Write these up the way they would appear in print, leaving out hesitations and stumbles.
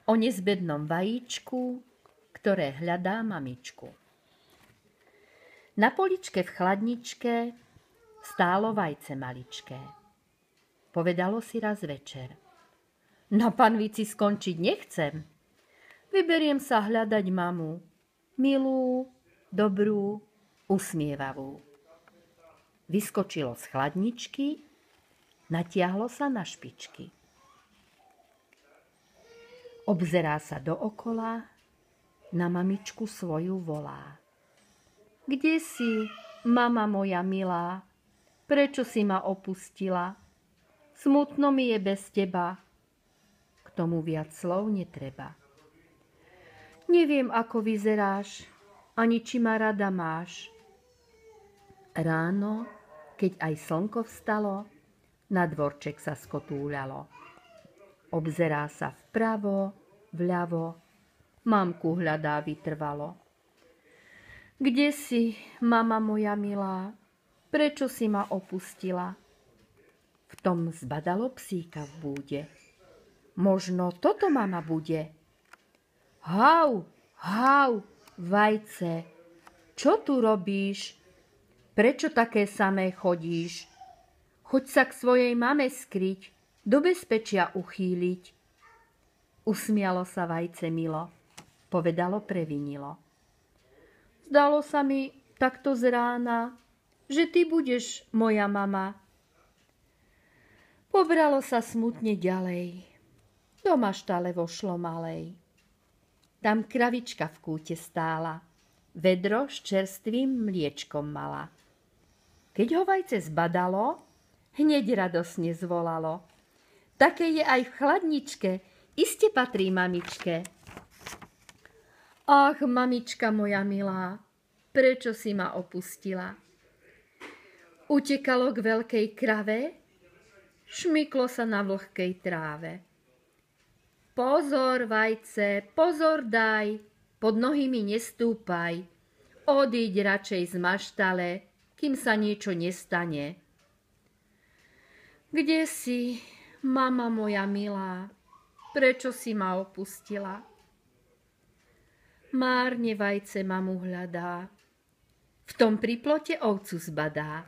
O nezbednom vajíčku, ktoré hľadá mamičku. Na poličke v chladničke stálo vajce maličké. Povedalo si raz večer: na panvici skončiť nechcem. Vyberiem sa hľadať mamu, milú, dobrú, usmievavú. Vyskočilo z chladničky, natiahlo sa na špičky. Obzerá sa dookola, na mamičku svoju volá: kde si, mama moja milá? Prečo si ma opustila? Smutno mi je bez teba. K tomu viac slov netreba. Neviem, ako vyzeráš, ani či ma rada máš. Ráno, keď aj slnko vstalo, na dvorček sa skotúľalo. Obzerá sa vpravo, vľavo, mamku hľadá vytrvalo. Kde si, mama moja milá? Prečo si ma opustila? V tom zbadalo psíka v búde. Možno toto mama bude. Hau, hau, vajce, čo tu robíš? Prečo také samé chodíš? Choď sa k svojej mame skryť, do bezpečia uchýliť. Usmialo sa vajce milo, povedalo previnilo. Zdalo sa mi takto z rána, že ty budeš moja mama. Pobralo sa smutne ďalej, do maštale vošlo malej. Tam kravička v kúte stála, vedro s čerstvým mliečkom mala. Keď ho vajce zbadalo, hneď radosne zvolalo: také je aj v chladničke, iste patrí mamičke. Ach, mamička moja milá, prečo si ma opustila? Utekalo k veľkej krave, šmyklo sa na vlhkej tráve. Pozor, vajce, pozor daj, pod nohy mi nestúpaj, odíď radšej z maštale, kým sa niečo nestane. Kde si, mama moja milá, prečo si ma opustila? Márne vajce mamu hľadá, v tom priplote ovcu zbadá.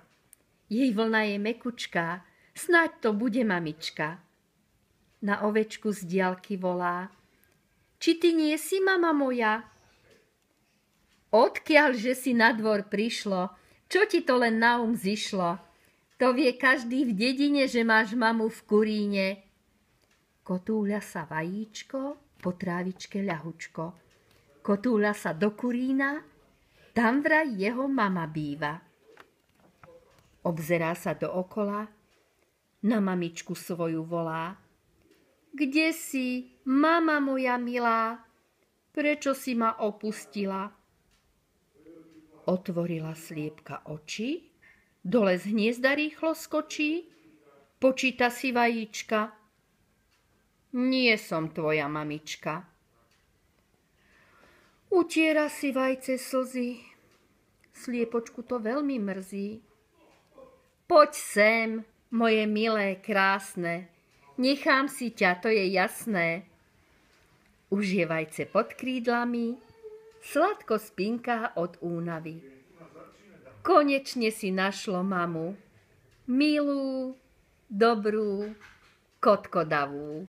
Jej vlna je mekučká, snáď to bude mamička. Na ovečku z diaľky volá: či ty nie si, mama moja? Odkiaľ, že si na dvor prišlo, čo ti to len na zišlo? To vie každý v dedine, že máš mamu v kuríne. Kotúľa sa vajíčko, po trávičke ľahučko. Kotúľa sa do kurína, tam vraj jeho mama býva. Obzerá sa dookola, na mamičku svoju volá: kde si, mama moja milá? Prečo si ma opustila? Otvorila sliepka oči, dole z hniezda rýchlo skočí, počíta si vajíčka. Nie som tvoja mamička. Utiera si vajce slzy, sliepočku to veľmi mrzí. Poď sem, moje milé, krásne, nechám si ťa, to je jasné. Už je vajce pod krídlami, sladko spinká od únavy. Konečne si našlo mamu, milú, dobrú, kotkodavú.